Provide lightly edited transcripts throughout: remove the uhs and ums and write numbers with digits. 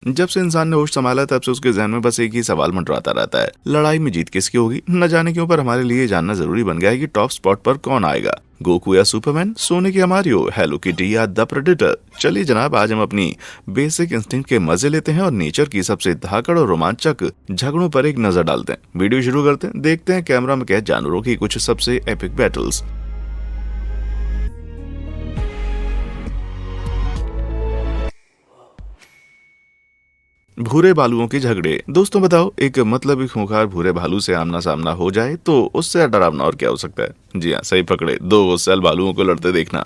जब से इंसान ने होश संभाला तब से उसके जहन में बस एक ही सवाल मंडराता रहता है, लड़ाई में जीत किसकी होगी। न जाने क्यों पर हमारे लिए जानना जरूरी बन गया है कि टॉप स्पॉट पर कौन आएगा, गोकू या सुपरमैन, सोने की मारियो, हेलो किटी या द प्रेडेटर। चलिए जनाब, आज हम अपनी बेसिक इंस्टिंक्ट के मजे लेते हैं और नेचर की सबसे धाकड़ और रोमांचक झगड़ों पर एक नजर डालते हैं। वीडियो शुरू करते हैं, देखते हैं कैमरा में कैद जानवरों की कुछ सबसे एपिक बैटल्स। भूरे भालुओं के झगड़े। दोस्तों बताओ, एक मतलब एक खूंखार भूरे भालू से आमना सामना हो जाए तो उससे डरावना और क्या हो सकता है। जी हाँ, सही पकड़े, दो गुस्सैल भालुओं को लड़ते देखना।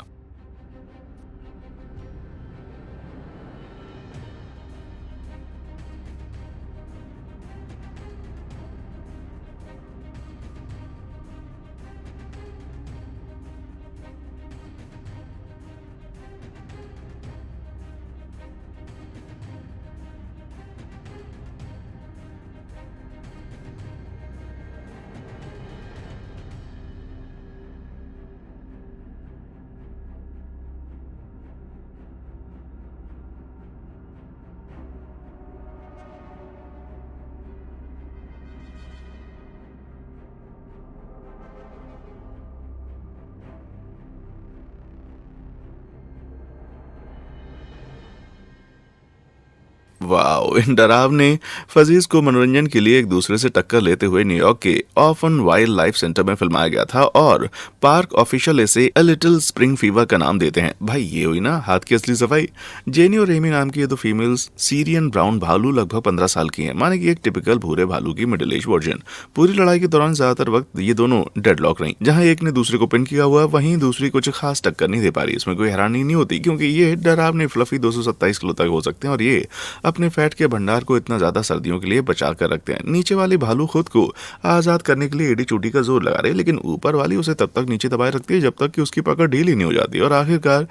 वाओ, इन डरावने फजीज को मनोरंजन के लिए एक दूसरे से टक्कर लेते हुए न्यूयॉर्क के ऑफन वाइल्ड लाइफ सेंटर में फिल्माया गया था और पार्क ऑफिशियल इसे अ लिटिल स्प्रिंग फीवर का नाम देते हैं। भाई ये हुई ना हाथ की असली सफाई। जेनी और रेमी नाम की ये दो फीमेल्स सीरियन ब्राउन भालू लगभग 15 साल की हैं, माने कि एक टिपिकल भूरे भालू की मिडिल एज वर्जन। पूरी लड़ाई के दौरान ज्यादातर वक्त ये दोनों डेडलॉक रही, जहां एक ने दूसरे को पिन किया हुआ, वहीं दूसरी कुछ खास टक्कर नहीं दे पा रही। इसमें कोई हैरानी नहीं होती क्योंकि ये डरावने फ्लफी 227 किलो तक हो सकते हैं और ये अपने फैट के भंडार को इतना ज्यादा सर्दियों के लिए बचा कर रखते हैं। नीचे वाली भालू खुद को आजाद करने के लिए एड़ी चोटी का जोर लगा रहे हैं, लेकिन ऊपर वाली उसे तब तक नीचे दबाए रखती है जब तक कि उसकी पकड़ ढीली नहीं हो जाती। और आखिरकार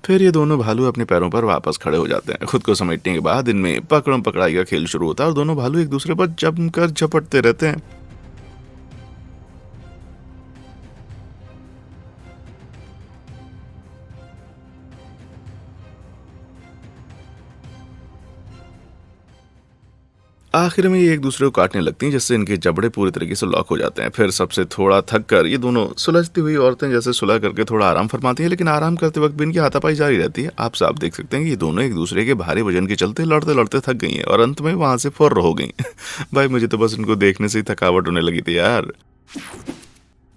फिर ये दोनों भालू अपने पैरों पर वापस खड़े हो जाते हैं। खुद को समेटने के बाद इनमें पकड़म पकड़ाई का खेल शुरू होता है और दोनों भालू एक दूसरे पर जमकर झपटते रहते हैं। आखिर में ये एक दूसरे को काटने लगती हैं, जिससे इनके जबड़े पूरी तरीके से लॉक हो जाते हैं। फिर सबसे थोड़ा थक कर ये दोनों सुलझती हुई औरतें जैसे सुलह करके थोड़ा आराम फरमाती हैं, लेकिन आराम करते वक्त भी इनकी हाथापाई जारी रहती है। आप साफ देख सकते हैं कि ये दोनों एक दूसरे के भारी वजन के चलते लड़ते लड़ते थक गई हैं और अंत में वहां से फुर्र हो गई। भाई मुझे तो बस इनको देखने से ही थकावट होने लगी थी यार।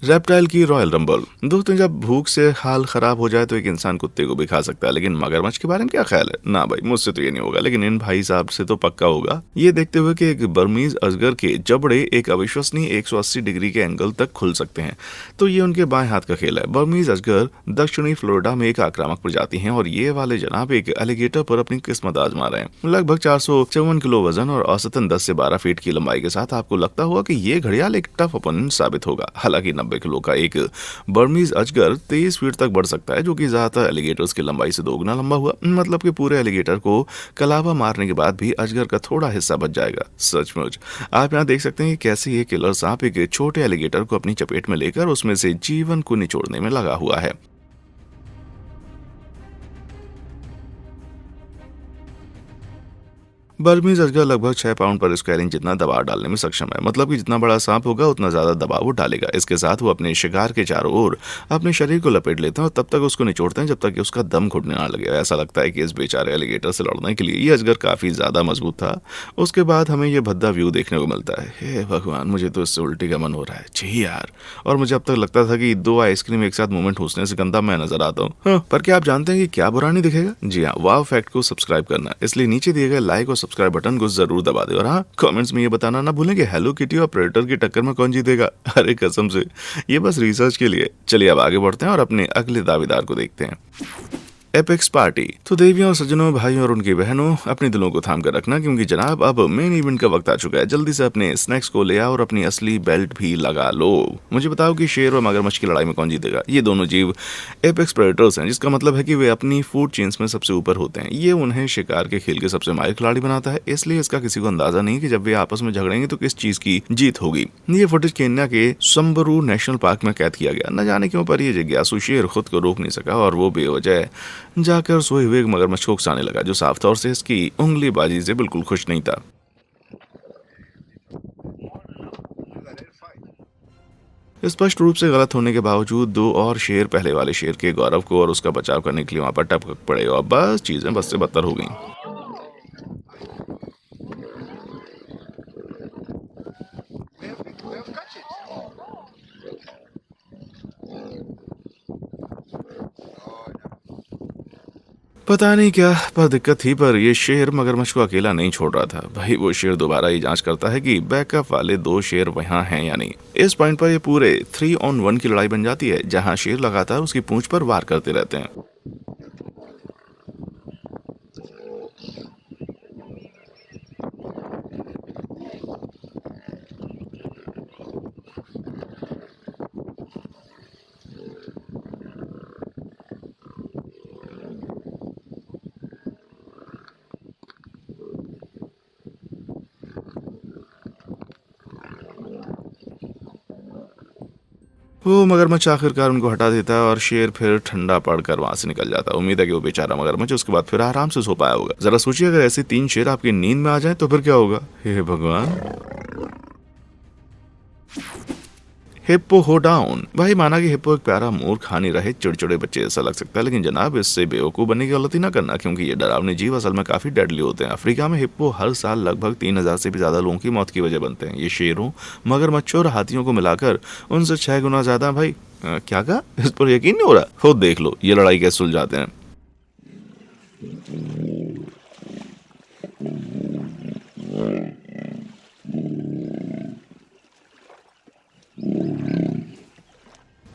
रेप्टाइल की रॉयल रंबल। दोस्तों, जब भूख से हाल खराब हो जाए तो एक इंसान कुत्ते को भी खा सकता है, लेकिन मगरमच्छ के बारे में क्या ख्याल है। ना भाई, मुझसे तो ये नहीं होगा, लेकिन इन भाई साहब से तो पक्का होगा। ये देखते हुए कि एक बर्मीज अजगर के जबड़े एक अविश्वसनीय 180 डिग्री के एंगल तक खुल सकते हैं, तो ये उनके बाएं हाथ का खेल है। बर्मीज अजगर दक्षिणी फ्लोरिडा में एक आक्रामक प्रजाति है और ये वाले जनाब एक एलिगेटर पर अपनी किस्मत आजमा रहे हैं। लगभग 454 किलो वजन और औसतन 10 से 12 फीट की लंबाई के साथ आपको लगता होगा कि ये घड़ियाल एक टफ ओपोनेंट साबित होगा। हालांकि 90 किलो का एक बर्मीज अजगर 23 फीट तक बढ़ सकता है, जो कि ज्यादातर एलिगेटर्स की लंबाई से दोगुना लंबा हुआ। मतलब कि पूरे एलिगेटर को कलावा मारने के बाद भी अजगर का थोड़ा हिस्सा बच जाएगा। सचमुच आप यहाँ देख सकते हैं कि कैसे ये किलर सांप एक छोटे एलिगेटर को अपनी चपेट में लेकर उसमें से जीवन को निचोड़ने में लगा हुआ है। बर्मीज अजगर लगभग 6 पाउंड पर स्क्वायर इंच जितना दबाव डालने में सक्षम है। मतलब कि जितना बड़ा सांप होगा उतना ज्यादा दबाव वो डालेगा। इसके साथ वो अपने शिकार के चारों ओर अपने शरीर को लपेट लेते हैं और तब तक उसको निचोड़ते हैं जब तक कि उसका दम घुटने ना लगे। ऐसा लगता है कि इस बेचारे एलिगेटर से लड़ने के लिए ये अजगर काफी ज्यादा मजबूत था। उसके बाद हमें ये भद्दा व्यू देखने को मिलता है। हे भगवान, मुझे तो इससे उल्टी का मन हो रहा है। छी यार। और मुझे अब तक लगता था कि दो आइसक्रीम एक साथ मूवमेंट ठूसने से गंदा मैं नजर आता हूँ। हाँ, पर क्या आप जानते हैं कि क्या बुरा नहीं दिखेगा। जी हाँ, वाव फैक्ट को सब्सक्राइब करना, इसलिए नीचे दिए गए लाइक और सब्सक्राइब बटन को जरूर दबा दे। और हाँ, कमेंट्स में ये बताना ना भूलें कि हेलो किटी और प्रेडेटर की टक्कर में कौन जीतेगा। अरे कसम से, ये बस रिसर्च के लिए। चलिए अब आगे बढ़ते हैं और अपने अगले दावेदार को देखते हैं। Apex party. तो देवियों और सज्जनों, भाइयों और उनकी बहनों, अपने दिलों को थाम कर रखना क्योंकि जनाब अब मेन इवेंट का वक्त आ चुका है। जल्दी से अपने स्नैक्स को ले आओ और अपनी असली बेल्ट भी लगा लो। मुझे बताओ कि शेर और मगरमच्छ की लड़ाई में कौन जीतेगा। ये दोनों जीव एपेक्स प्रेडेटर्स हैं, जिसका मतलब है कि वे अपनी फूड चेन्स में सबसे ऊपर होते हैं। ये उन्हें शिकार के खेल के सबसे माहिर खिलाड़ी बनाता है, इसलिए इसका किसी को अंदाजा नहीं कि जब वे आपस में झगड़ेंगे तो किस चीज की जीत होगी। ये फुटेज केन्या के संबरू नेशनल पार्क में कैद किया गया। न जाने क्यों पर ये जिज्ञासु शेर खुद को रोक नहीं सका और वो बेवजह जाकर सोए हुए एक मगरमच्छ को उकसाने लगा, जो साफ तौर से इसकी उंगलीबाजी से बिल्कुल खुश नहीं था। स्पष्ट रूप से गलत होने के बावजूद दो और शेर पहले वाले शेर के गौरव को और उसका बचाव करने के लिए वहां पर टपक पड़े और बस चीजें बद से बदतर हो गईं। पता नहीं क्या पर दिक्कत थी, पर ये शेर मगरमच्छ को अकेला नहीं छोड़ रहा था। भाई वो शेर दोबारा ये जांच करता है कि बैकअप वाले दो शेर वहां हैं या नहीं। इस पॉइंट पर ये पूरे 3 on 1 की लड़ाई बन जाती है, जहां शेर लगातार उसकी पूंछ पर वार करते रहते हैं। वो मगरमच्छ आखिरकार उनको हटा देता है और शेर फिर ठंडा पड़कर वहां से निकल जाता है। उम्मीद है कि वो बेचारा मगरमच्छ उसके बाद फिर आराम से सो पाया होगा। जरा सोचिए, अगर ऐसे 3 शेर आपकी नींद में आ जाएं तो फिर क्या होगा। हे भगवान। हिप्पो हो डाउन। भाई माना कि हिप्पो एक प्यारा मूर्ख हानि रहे चिड़चिड़े बच्चे जैसा लग सकता है, लेकिन जनाब इससे बेवकूफ बनने की गलती ना करना, क्योंकि ये डरावने जीव असल में काफी डेडली होते हैं। अफ्रीका में हिप्पो हर साल लगभग 3000 से भी ज्यादा लोगों की मौत की वजह बनते हैं। ये शेरों, मगरमच्छों और हाथियों को मिलाकर उनसे 6 गुना ज्यादा। भाई क्या कहा? इस पर यकीन नहीं हो रहा? खुद देख लो ये लड़ाई कैसे सुलझाते हैं।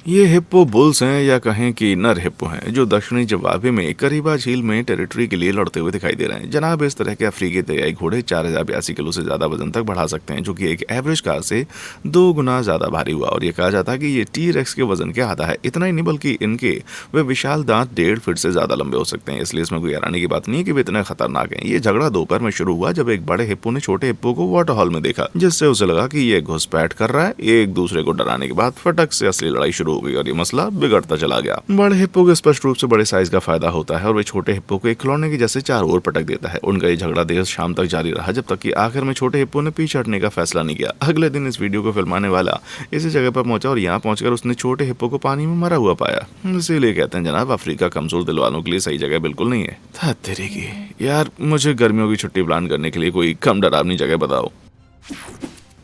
ये हिप्पो बुल्स हैं, या कहें कि नर हिप्पो हैं, जो दक्षिणी जिम्बाब्वे में करीबा झील में टेरिटरी के लिए लड़ते हुए दिखाई दे रहे हैं। जनाब इस तरह के अफ्रीकी दरियाई घोड़े 4082 किलो से ज्यादा वजन तक बढ़ा सकते हैं, जो कि एक एवरेज कार से 2 गुना ज्यादा भारी हुआ। और ये कहा जाता है कि ये टी-रेक्स के वजन के आधा है। इतना ही नहीं बल्कि इनके वे विशाल दांत 1.5 फीट से ज्यादा लंबे हो सकते हैं। इसलिए इसमें कोई हैरानी की बात नहीं है कि वे इतने खतरनाक हैं। ये झगड़ा दोपहर में शुरू हुआ जब एक बड़े हिप्पो ने छोटे हिप्पो को वाटर हॉल में देखा, जिससे उसे लगा कि ये घुसपैठ कर रहा है। एक दूसरे को डराने के बाद फटक से असली लड़ाई शुरू हो गई और ये मसला बिगड़ता चला गया। बड़े हिप्पो को स्पष्ट रूप से बड़े साइज का फायदा होता है और वे छोटे हिप्पो को एक खिलौने की जैसे चारों ओर पटक देता है। उनका ये झगड़ा देर शाम तक जारी रहा, जब तक कि आखिर में छोटे हिप्पो ने पीछे हटने का फैसला नहीं किया। अगले दिन इस वीडियो को फिल्माने वाला इसी जगह पर पहुंचा और यहाँ पहुंचकर उसने छोटे हिप्पो को पानी में मरा हुआ पाया। इसीलिए कहते हैं जनाब, अफ्रीका कमजोर दिल वालों के लिए सही जगह बिल्कुल नहीं है। तेरे की यार, मुझे गर्मियों की छुट्टी प्लान करने के लिए कोई कम डरावनी जगह बताओ।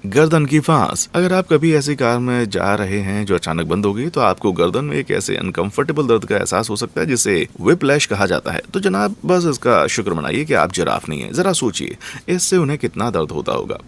गर्दन की फांस। अगर आप कभी ऐसी कार में जा रहे हैं जो अचानक बंद हो गई, तो आपको गर्दन में एक ऐसे अनकंफर्टेबल दर्द का एहसास हो सकता है जिसे व्हिप्लैश कहा जाता है। तो जनाब बस इसका शुक्र मनाइए कि आप जिराफ नहीं है। जरा सोचिए इससे उन्हें कितना दर्द होता होगा।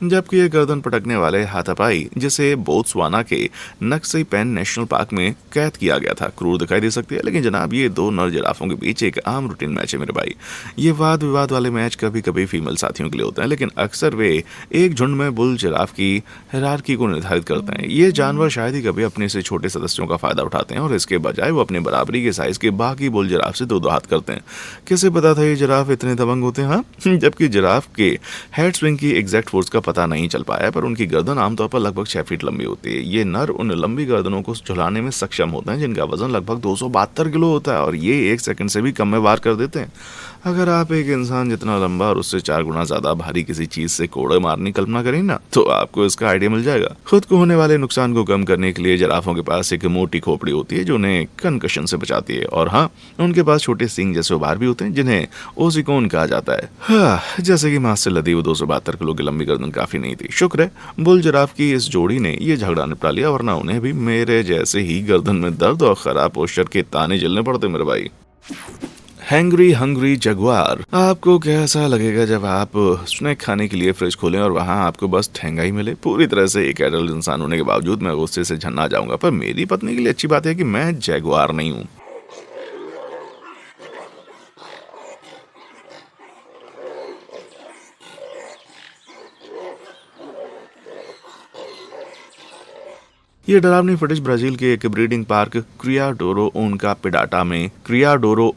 जबकि ये गर्दन पटकने वाले हाथापाई, जिसे बोत्सवाना के नक्सई पेन नेशनल पार्क में कैद किया गया था, क्रूर दिखाई दे सकती है, लेकिन जनाब ये दो नर जिराफों के बीच एक आम रूटीन मैच है मेरे भाई। ये वाद विवाद वाले मैच कभी कभी फीमेल साथियों के लिए होते हैं, लेकिन अक्सर वे एक झुंड में बुल जिराफ की हायरार्की को निर्धारित करते हैं। ये जानवर शायद ही कभी अपने से छोटे सदस्यों का फायदा उठाते हैं और इसके बजाय वो अपने बराबरी के साइज के बाकी बुल जिराफ से दो हाथ करते हैं। किसे पता था ये जिराफ इतने दबंग होते हैं? हाँ, जबकि जिराफ के हेड स्विंग की एग्जैक्ट फोर्स का पता नहीं चल पाया, पर उनकी गर्दन आमतौर पर लगभग 6 फीट लंबी होती है। ये नर उन लंबी गर्दनों को झुलाने में सक्षम होते हैं जिनका वजन लगभग 272 किलो होता है, और ये 1 सेकंड से भी कम में वार कर देते हैं। अगर आप एक इंसान जितना लंबा और उससे 4 गुना ज्यादा भारी किसी चीज से कोड़े मारने की कल्पना करें ना, तो आपको इसका आइडिया मिल जाएगा। खुद को होने वाले नुकसान को कम करने के लिए जिराफों के पास एक मोटी खोपड़ी होती है जो उन्हें कंकशन से बचाती है, और हाँ, उनके पास छोटे सींग जैसे उभार भी होते हैं जिन्हें ओसिकोन कहा जाता है। हाँ, जैसे कि मांस से लदी वो 272 किलो की लंबी गर्दन काफी नहीं थी। शुक्र है बुल जिराफ की इस जोड़ी ने ये झगड़ा निपटा लिया, वरना उन्हें भी मेरे जैसे ही गर्दन में दर्द और खराब पोस्चर के ताने झेलने पड़ते मेरे भाई। Hangry hungry Jaguar. आपको कैसा लगेगा जब आप स्नैक खाने के लिए फ्रिज खोलें और वहां आपको बस ठेंगा ही मिले? पूरी तरह से एक एडल्ट इंसान होने के बावजूद मैं गुस्से से झन्ना जाऊंगा, पर मेरी पत्नी के लिए अच्छी बात है कि मैं जगुआर नहीं हूं। ये डरावनी फुटेज ब्राजील के एक ब्रीडिंग पार्क क्रियाडोरो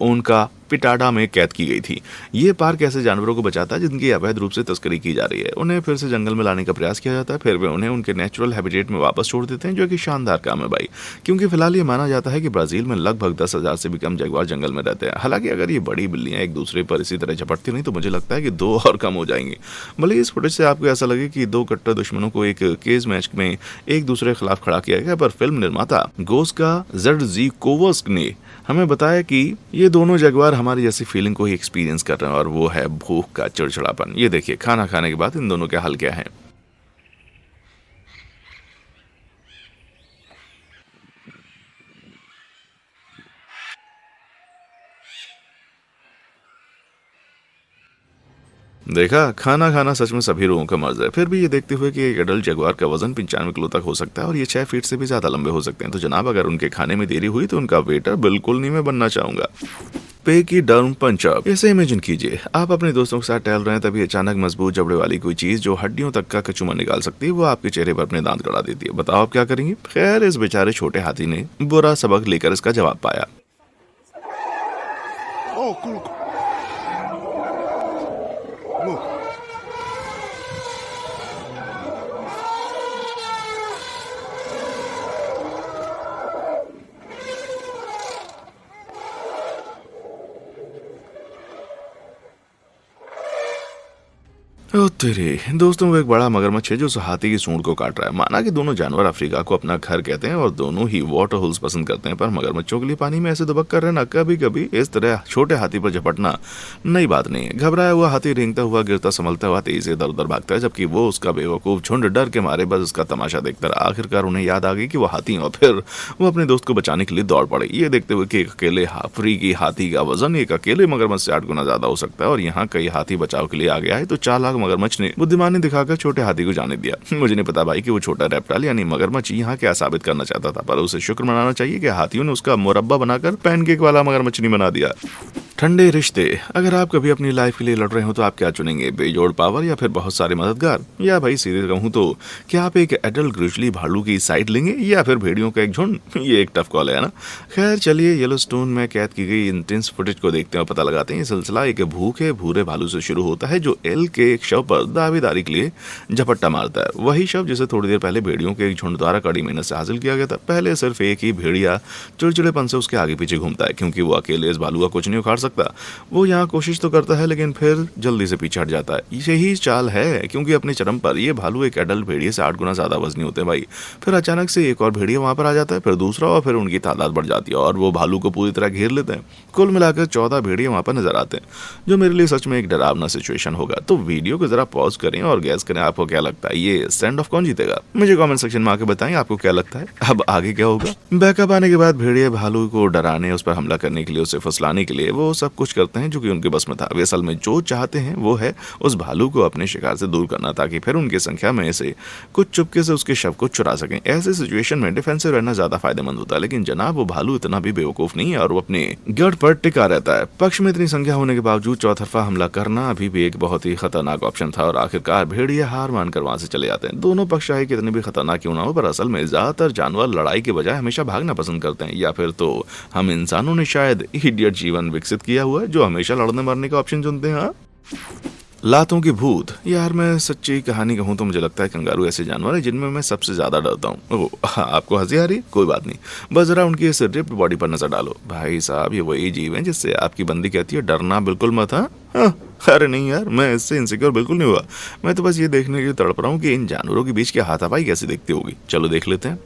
ओनका पिटाडा में कैद की गई थी। ये पार्क ऐसे जानवरों को बचाता है जिनकी अवैध रूप से तस्करी की जा रही है। उन्हें फिर से जंगल में लाने का प्रयास किया जाता है, फिर वे उन्हें उनके नेचुरल हैबिटेट में वापस छोड़ देते हैं, जो कि शानदार काम है भाई। क्योंकि फिलहाल ये माना जाता है कि ब्राजील में लगभग 10,000 से भी कम जगुआर जंगल में रहते हैं। हालांकि अगर ये बड़ी बिल्लियां एक दूसरे पर इसी तरह झपटती नहीं तो मुझे लगता है कि दो और कम हो जाएंगी। भले ही इस फुटेज से आपको ऐसा लगे कि दो कट्टर दुश्मनों को एक केज मैच में एक दूसरे के खिलाफ खड़ा किया गया, पर फिल्म निर्माता गोस्का ज़ेडज़िकोवस्क ने हमें बताया कि ये दोनों जगुआर हमारी जैसी फीलिंग को ही एक्सपीरियंस कर रहे हैं, और वो है भूख का चिड़चिड़ापन। ये देखिए खाना खाने के बाद इन दोनों के हाल क्या है। देखा, खाना खाना सच में सभी लोगों का मर्ज है। फिर भी ये देखते हुए कि एक एडल्ट जगुआर का वजन 95 किलो तक हो सकता है और ये 6 फीट से भी ज्यादा लंबे हो सकते हैं, तो जनाब अगर उनके खाने में देरी हुई तो उनका वेटर बिल्कुल नहीं मैं बनना चाहूंगा। पे की डर्म पंचअप। ऐसे इमेजिन कीजिए आप अपने दोस्तों के साथ टहल रहे हैं, तभी अचानक मजबूत जबड़े वाली कोई चीज जो हड्डियों तक का कचूमा निकाल सकती है वो आपके चेहरे पर अपने दांत गड़ा देती है। बताओ आप क्या करेंगे? खैर इस बेचारे छोटे हाथी ने बुरा सबक लेकर इसका जवाब पाया। Oh, look. Look. ओ तेरे दोस्तों, वो एक बड़ा मगरमच्छ है जो उस हाथी की सूंड को काट रहा है। माना कि दोनों जानवर अफ्रीका को अपना घर कहते हैं और दोनों ही वाटर होल्स पसंद करते हैं, पर मगरमच्छों के लिए पानी में ऐसे दुबक कर रहना, कभी कभी इस तरह छोटे हाथी पर झपटना नई बात नहीं है। घबराया हुआ हाथी रेंगता हुआ गिरता संभलता हुआ तेजी से इधर उधर भागता है, जबकि वो उसका बेवकूफ झुंड डर के मारे बस उसका तमाशा देखकर आखिरकार उन्हें याद आ गई कि वो हाथी, और फिर वो अपने दोस्त को बचाने के लिए दौड़ पड़े। ये देखते हुए कि एक अकेले अफ्रीकी हाथी का वजन एक अकेले मगरमच्छ से 8 गुना ज्यादा हो सकता है और यहाँ कई हाथी बचाव के लिए आ गया है, तो चालाक मगरमच्छ ने बुद्धिमानी दिखाकर छोटे हाथी को जाने दिया। मुझे नहीं पता भाई कि वो छोटा रेप्टाइल यानी मगरमच्छ यहाँ क्या साबित करना चाहता था, पर उसे शुक्र मनाना चाहिए कि हाथियों ने उसका मुरब्बा बनाकर पैनकेक वाला मगरमच्छ नहीं बना दिया। ठंडे रिश्ते। अगर आप कभी अपनी लाइफ के लिए लड़ रहे हो तो आप क्या चुनेंगे? बेजोड़ पावर या फिर बहुत सारे मददगार? या भाई सीधे कहूं तो क्या आप एक एडल्ट ग्रिजली भालू की साइड लेंगे या फिर भेड़ियों का एक झुंड? ये एक टफ कॉल है ना। खैर चलिए येलोस्टोन में कैद की गई इंटेंस फुटेज को देखते हैं और पता लगाते हैं। ये सिलसिला एक भूखे भूरे भालू से शुरू होता है जो एल के एक शव पर दावेदारी के लिए झपट्टा मारता है। वही शव जिसे थोड़ी देर पहले भेड़ियों के एक झुंड द्वारा कड़ी मेहनत से हासिल किया गया था। पहले सिर्फ एक ही भेड़िया चिड़चिड़ेपन से उसके आगे पीछे घूमता है, क्योंकि वो अकेले इस भालू का कुछ नहीं उखाड़ सकता। वो यहाँ कोशिश तो करता है लेकिन फिर जल्दी से पीछे हट जाता है। यही चाल है, क्योंकि अपने चरम पर ये भालू एक एडल्ट भेड़िए से 8 गुना ज्यादा वजनी होते हैं भाई। फिर अचानक से एक और भेड़िया वहां पर आ जाता है, फिर दूसरा, और फिर उनकी तादाद बढ़ जाती है और वो भालू को पूरी तरह घेर लेते हैं। कुल मिलाकर 14 भेड़िए वहां पर नजर आते हैं, जो मेरे लिए सच में एक डरावना सिचुएशन होगा। तो वीडियो को जरा पॉज करें और गैस करें आपको क्या लगता है ये स्टैंड ऑफ कौन जीतेगा? मुझे कमेंट सेक्शन में आके बताएं आपको क्या लगता है। अब आगे क्या होगा? बैकअप आने के बाद भेड़िए भालू को डराने, उस पर हमला करने के लिए, उसे फुसलाने के लिए वो सब कुछ करते हैं जो कि उनके बस में था। वे असल में जो चाहते हैं वो है उस भालू को अपने शिकार से दूर करना, ताकि फिर उनकी संख्या में से कुछ चुपके से उसके शव को चुरा सकें। ऐसे सिचुएशन में डिफेंसिव रहना ज्यादा फायदेमंद होता है, लेकिन जनाब वो भालू इतना भी बेवकूफ नहीं है और वो अपने गढ़ पर टिका रहता है। पक्ष में इतनी संख्या होने के बावजूद चौतरफा हमला करना अभी भी एक बहुत ही खतरनाक ऑप्शन था और आखिरकार भेड़िए हार मानकर वहां से चले जाते हैं। दोनों पक्ष चाहे कितने भी खतरनाक क्यों ना हो, पर असल में ज्यादातर जानवर लड़ाई के बजाय हमेशा भागना पसंद करते हैं, या फिर तो हम इंसानों ने शायद इडियट जीवन विकसित किया हुआ है जो हमेशा लड़ने मरने का ऑप्शन चुनते हैं। हाँ? लातों की भूत। यार मैं सच्ची कहानी कहूँ तो मुझे लगता है कंगारू ऐसे जानवर है जिनमें मैं सबसे ज्यादा डरता हूँ। ओह आपको हंसी आ रही? कोई बात नहीं, बस जरा उनकी इस रिप्ड बॉडी पर नजर डालो। भाई साहब ये वही जीव है जिससे आपकी बंदी कहती है डरना बिल्कुल मत। हाँ, अरे नहीं यार, मैं इससे इनसिक्योर बिल्कुल नहीं हुआ। मैं तो बस ये देखने के लिए तड़प रहा हूँ कि इन जानवरों के बीच की हाथापाई कैसे दिखती होगी। चलो देख लेते हैं।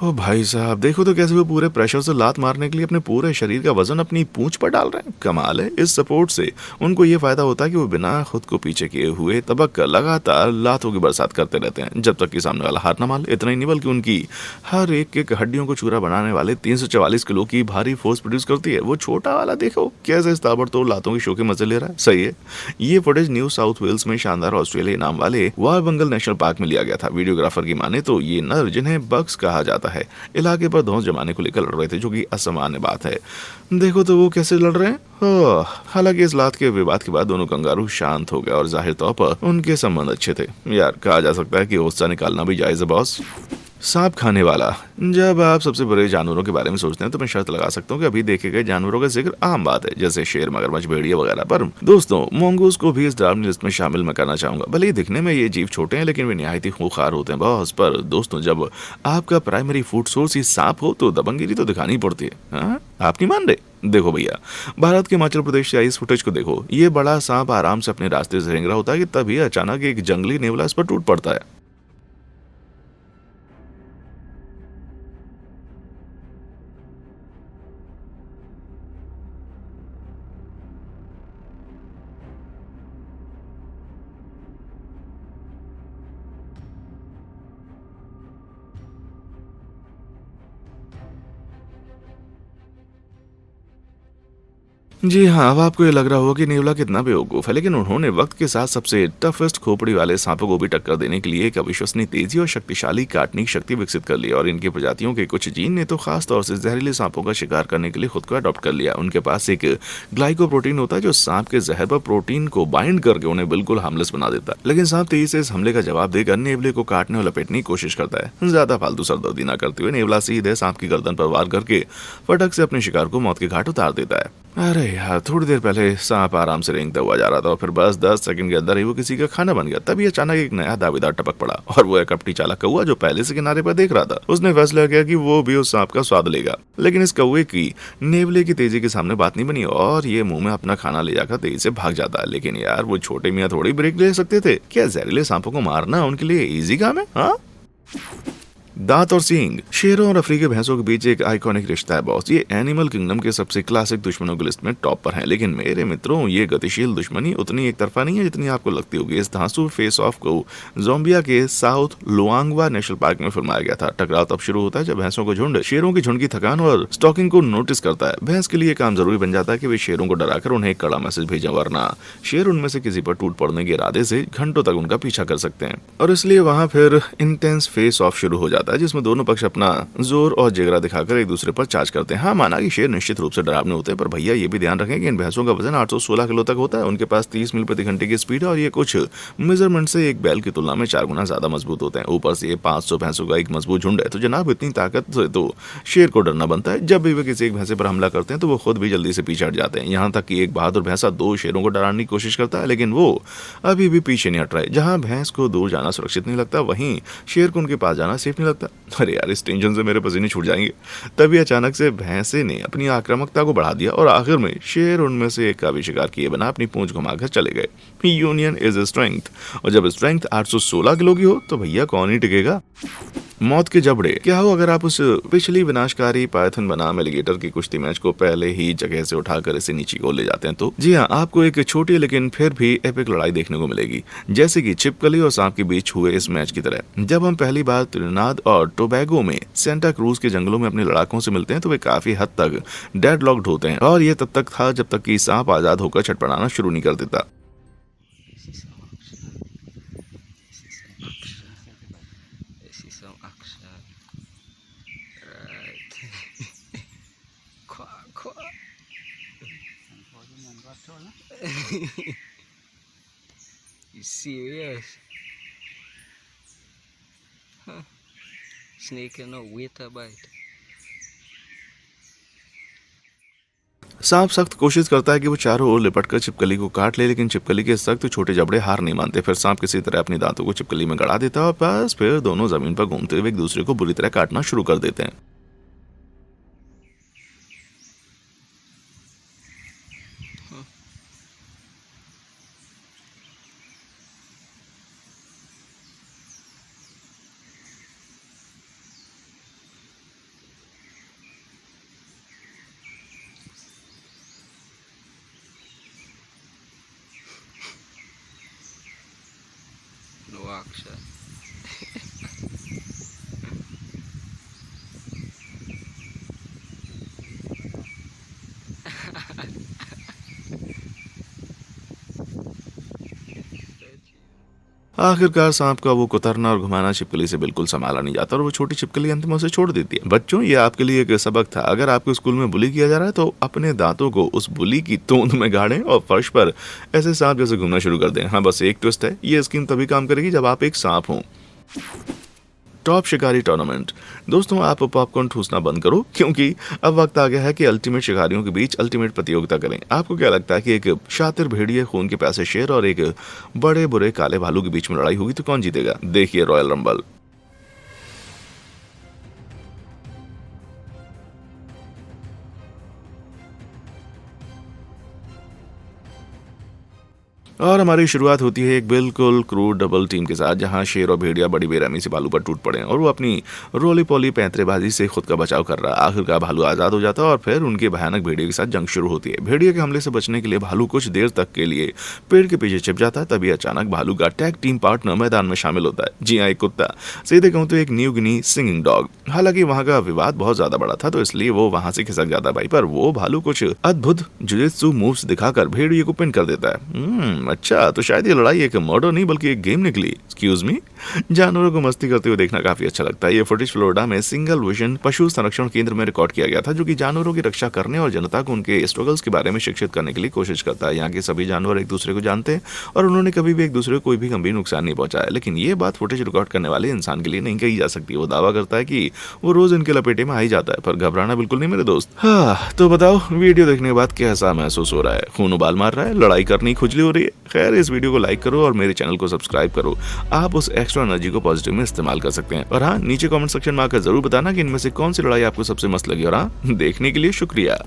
ओ भाई साहब, देखो तो कैसे वो पूरे प्रेशर से लात मारने के लिए अपने पूरे शरीर का वजन अपनी पूंछ पर डाल रहे हैं। कमाल है। इस सपोर्ट से उनको ये फायदा होता है कि वो बिना खुद को पीछे किए हुए तबक कर लगातार लातों की बरसात करते रहते हैं, जब तक कि सामने वाला हार न मान ले। इतना ही नहीं बल्कि उनकी हर एक हड्डियों को चूरा बनाने वाले 344 किलो की भारी फोर्स प्रोड्यूस करती है। वो छोटा वाला देखो कैसे इस ताबड़तोड़ लातों की शो के मजे ले रहा है। सही है। ये फुटेज न्यू साउथ वेल्स में शानदार ऑस्ट्रेलिया नाम वाले वारबंगल नेशनल पार्क में लिया गया था। वीडियोग्राफर की माने तो ये नर, जिन्हें बग्स कहा जाता है, इलाके पर धौंस जमाने को लेकर लड़ रहे थे, जो कि असामान्य बात है। देखो तो वो कैसे लड़ रहे हैं। हालांकि इस लात के विवाद के बाद दोनों कंगारू शांत हो गए और जाहिर तौर पर उनके संबंध अच्छे थे। यार, कहा जा सकता है कि गुस्सा निकालना भी जायज है बॉस। सांप खाने वाला। जब आप सबसे बड़े जानवरों के बारे में सोचते हैं तो मैं शर्त लगा सकता हूँ कि अभी देखे गए जानवरों का जिक्र आम बात है, जैसे शेर, मगरमच्छ, भेड़िया वगैरह। पर दोस्तों, मोंगूस को भी इस डार्विन लिस्ट में शामिल मैं करना चाहूंगा। भले ही दिखने में ये जीव छोटे हैं, लेकिन वे निहायत ही खूंखार होते हैं बॉस। पर दोस्तों, जब आपका प्राइमरी फूड सोर्स ही सांप हो तो दबंगगिरी तो दिखानी पड़ती है। हाँ? आप नहीं मान रहे? देखो भैया, भारत के हिमाचल प्रदेश से आई इस फुटेज को देखो। ये बड़ा सांप आराम से अपने रास्ते से रेंग रहा होता है कि तभी अचानक एक जंगली नेवला इस पर टूट पड़ता है। जी हाँ, अब आपको ये लग रहा होगा कि नेवला कितना बेवकूफ़ है, लेकिन उन्होंने वक्त के साथ सबसे टफेस्ट खोपड़ी वाले सांपों को भी टक्कर देने के लिए एक अविश्वसनीय तेजी और शक्तिशाली काटने की शक्ति विकसित कर ली। और इनकी प्रजातियों के कुछ जीन ने तो खास तौर से जहरीले सांपों का शिकार करने के लिए खुद को अडॉप्ट कर लिया। उनके पास एक ग्लाइकोप्रोटीन होता है जो सांप के जहर पर प्रोटीन को बाइंड करके उन्हें बिल्कुल हार्मलेस बना देता है। लेकिन सांप तेजी से इस हमले का जवाब देकर नेवले को काटने और लपेटने की कोशिश करता है। ज्यादा फालतू सरदर्दी ना करते हुए नेवला सीधे सांप की गर्दन पर वार करके फटक से अपने शिकार को मौत के घाट उतार देता है। अरे यार, थोड़ी देर पहले सांप आराम से रेंगता हुआ जा रहा था और फिर बस 10 सेकंड के अंदर ही वो किसी का खाना बन गया। तभी अचानक एक नया दावेदार टपक पड़ा और वो एक कपटी चालक कौवा जो पहले से किनारे पर देख रहा था। उसने फैसला किया कि वो भी उस सांप का स्वाद लेगा। लेकिन इस कौवे की नेवले की तेजी के सामने बात नहीं बनी और ये मुंह में अपना खाना ले जाकर तेजी से भाग जाता है। लेकिन यार, वो छोटे मियाँ थोड़ी ब्रेक ले सकते थे क्या? जहरीले सांपों को मारना उनके लिए इजी काम है। हाँ, दांत और सींग। शेरों और अफ्रीकी भैंसों के बीच एक आइकॉनिक रिश्ता है बॉस। ये एनिमल किंगडम के सबसे क्लासिक दुश्मनों की लिस्ट में टॉप पर है। लेकिन मेरे मित्रों, ये गतिशील दुश्मनी उतनी एक तरफा नहीं है जितनी आपको लगती होगी। इस धांसू फेस ऑफ को जोम्बिया के साउथ लुआंगवा नेशनल पार्क में फिल्माया गया था। टकराव तब शुरू होता है जब भैंसों को झुंड शेरों की झुंड की थकान और स्टॉकिंग को नोटिस करता है। भैंस के लिए काम जरूरी बन जाता है कि वे शेरों को डराकर उन्हें एक कड़ा मैसेज भेजें, वरना शेर उनमें से किसी पर टूट पड़ने के इरादे से घंटों तक उनका पीछा कर सकते हैं। और इसलिए वहां फिर इंटेंस फेस ऑफ शुरू हो जाता है, जिसमें दोनों पक्ष अपना जोर और जिगरा दिखाकर एक दूसरे पर चार्ज करते हैं। हाँ, माना कि शेर निश्चित रूप से डरावने होते हैं, पर भैया ये भी ध्यान रखें कि इन भैंसों का वजन 816 किलो तक होता है। उनके पास 30 मील प्रति घंटे की स्पीड है और ये कुछ मेजरमेंट से एक बैल की तुलना में 4 गुना ज्यादा मजबूत होते हैं। ऊपर से ये 500 भैंसों का एक मजबूत झुंड है। तो जनाब, इतनी ताकत से तो शेर को डरना बनता है। जब भी वे किसी एक भैंसे पर हमला करते हैं तो वो खुद भी जल्दी से पीछे हट जाते हैं। यहाँ तक कि एक बहादुर भैंसा 2 शेरों को डराने की कोशिश करता है, लेकिन वो अभी भी पीछे नहीं हट रहा है। जहाँ भैंस को दूर जाना सुरक्षित नहीं लगता, वहीं शेर को उनके पास जाना सेफ नहीं लगता। अरे यार, इस टेंशन से मेरे पसीने छूट जाएंगे। तभी अचानक से भैंसे ने अपनी आक्रामकता को बढ़ा दिया और आखिर में शेर उनमें से एक का भी शिकार किए बिना अपनी पूंछ घुमाकर चले गए। यूनियन इज स्ट्रेंथ, और जब स्ट्रेंथ 816 किलो की हो तो भैया कौन ही टिकेगा। मौत के जबड़े। क्या हो अगर आप उस पिछली विनाशकारी पायथन बनाम एलिगेटर की कुश्ती मैच को पहले ही जगह से उठाकर इसे नीचे को ले जाते हैं तो? जी हाँ, आपको एक छोटी लेकिन फिर भी एपिक लड़ाई देखने को मिलेगी, जैसे कि छिपकली और सांप के बीच हुए इस मैच की तरह। जब हम पहली बार त्रिनाद और टोबैगो में सेंटा क्रूज के जंगलों में अपने लड़ाकों से मिलते हैं तो वे काफी हद तक डेडलॉक्ड होते हैं, और ये तब तक था जब तक कि सांप आजाद होकर छटपटाना शुरू नहीं कर देता। This is some action. Right. Quack, quack. You serious? Huh? Snake cannot wait a bite. सांप सख्त कोशिश करता है कि वो चारों ओर लिपटकर छिपकली को काट ले, लेकिन छिपकली के सख्त छोटे जबड़े हार नहीं मानते। फिर सांप किसी तरह अपने दांतों को छिपकली में गड़ा देता है और बस फिर दोनों जमीन पर घूमते हुए एक दूसरे को बुरी तरह काटना शुरू कर देते हैं। No action. आखिरकार सांप का वो कुतरना और घुमाना छिपकली से बिल्कुल संभाला नहीं जाता और वो छोटी छिपकली अंतिम उसे छोड़ देती है। बच्चों, ये आपके लिए एक सबक था। अगर आपके स्कूल में बुली किया जा रहा है तो अपने दांतों को उस बुली की तोंद में गाड़ें और फर्श पर ऐसे सांप जैसे घूमना शुरू कर दें। हाँ, बस एक ट्विस्ट है, ये स्कीम तभी काम करेगी जब आप एक सांप हों। टॉप शिकारी टूर्नामेंट। दोस्तों, आप पॉपकॉर्न ठूसना बंद करो, क्योंकि अब वक्त आ गया है कि अल्टीमेट शिकारियों के बीच अल्टीमेट प्रतियोगिता करें। आपको क्या लगता है कि एक शातिर भेड़िए, खून के प्यासे शेर और एक बड़े बुरे काले भालू के बीच में लड़ाई होगी तो कौन जीतेगा? देखिए रॉयल रंबल। और हमारी शुरुआत होती है एक बिल्कुल क्रूड डबल टीम के साथ, जहां शेर और भेड़िया बड़ी बेरहमी से भालू पर टूट पड़े और वो अपनी रोली पोली पैंतरेबाजी से खुद का बचाव कर रहा है। आखिरकार भालू आजाद हो जाता है और फिर उनके भयानक भेड़िए के साथ जंग शुरू होती है। भेड़िए के हमले से बचने के लिए भालू कुछ देर तक के लिए पेड़ के पीछे छिप जाता है। तभी अचानक भालू का टैग टीम पार्टनर मैदान में शामिल होता है। जी हाँ, एक कुत्ता, सीधे कहूं तो एक न्यू गिनी सिंगिंग डॉग। हालांकि वहां का विवाद बहुत ज्यादा बड़ा था, तो इसलिए वो वहां से खिसक जाता भाई, पर वो भालू कुछ अद्भुत जुजित्सु मूव्स दिखाकर भेड़िए को पिन कर देता है। अच्छा, तो शायद ये लड़ाई एक मर्डर नहीं बल्कि एक गेम निकली। Excuse me. जानवरों को मस्ती करते हुए देखना काफी अच्छा लगता है। ये फुटेज फ्लोरिडा में सिंगल विजन पशु संरक्षण केंद्र में रिकॉर्ड किया गया था, जो कि जानवरों की रक्षा करने और जनता को उनके स्ट्रगल्स के बारे में शिक्षित करने के लिए कोशिश करता है। यहाँ के सभी जानवर एक दूसरे को जानते हैं और उन्होंने कभी भी एक दूसरे को कोई भी गंभीर नुकसान नहीं पहुंचाया। लेकिन ये बात फुटेज रिकॉर्ड करने वाले इंसान के लिए नहीं कही जा सकती। वो दावा करता है कि वो रोज इनके लपेटे में आ ही जाता है, पर घबराना बिल्कुल नहीं मेरे दोस्त। हाँ, तो बताओ वीडियो देखने के बाद कैसा महसूस हो रहा है? खून उबाल मार रहा है? लड़ाई करनी खुजली हो रही है? खैर, इस वीडियो को लाइक करो और मेरे चैनल को सब्सक्राइब करो। आप उस एक्स्ट्रा एनर्जी को पॉजिटिव में इस्तेमाल कर सकते हैं। और हाँ, नीचे कमेंट सेक्शन में आकर जरूर बताना कि इनमें से कौन सी लड़ाई आपको सबसे मस्त लगी। और हाँ, देखने के लिए शुक्रिया।